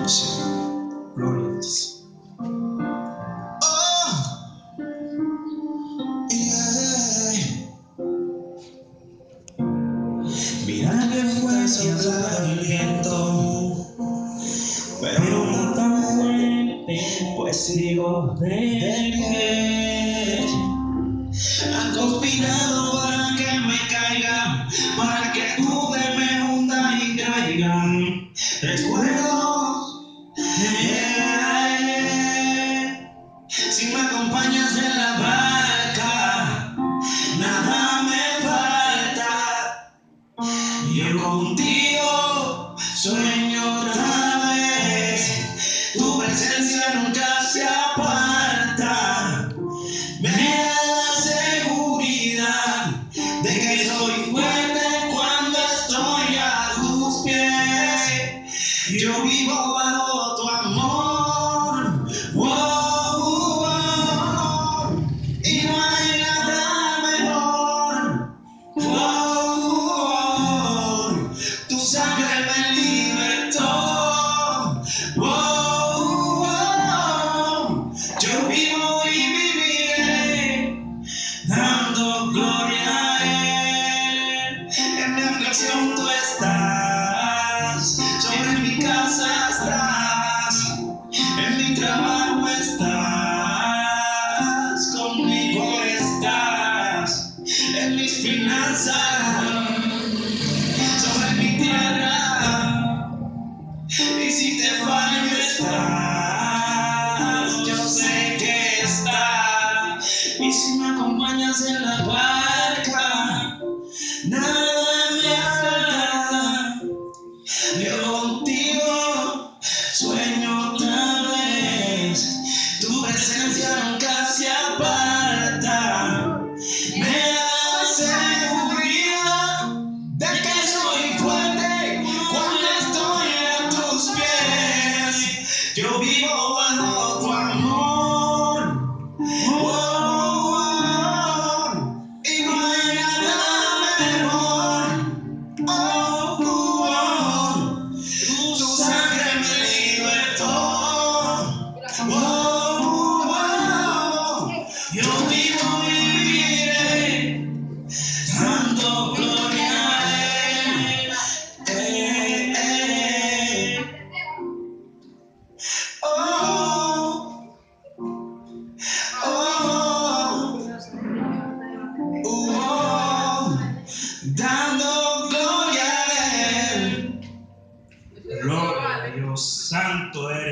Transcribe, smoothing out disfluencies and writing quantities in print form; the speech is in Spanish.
Sí, gloria a Dios. Oh, yeah. Mira que fue soplado el viento, pero no tan fuerte, pues sigo de pie. Han conspirado para que me caiga, para que dude, me hunda y caigan recuerdos. Si me acompañas en la barca, nada me falta. Yo contigo sueño otra vez, tu presencia nunca se aparta. Me da la seguridad de que soy fuerte cuando estoy a tus pies. Yo vivo bajo tu amor, oh, oh, y no hay nada mejor, oh, tu sangre me libertó, oh, yo vivo y viviré dando gloria a Él. En mi aflicción tú estás, sobre mi casa estás, en mi trabajo estás, conmigo estás, en mis finanzas, sobre mi tierra, y si te fallo estás, yo sé que estás, y si me acompañas en la barca, nada me falta. Yo contigo sueño otra vez, tu presencia nunca se aparta. Me da seguridad de que soy fuerte cuando estoy a tus pies. Yo vivo bajo tu amor, oh, y no hay nada mejor, oh, tu sangre me libertó, oh, yo vivo y viviré dando gloria a Él. Oh, oh, oh, dando gloria a Él. Gloria a Dios, santo eres.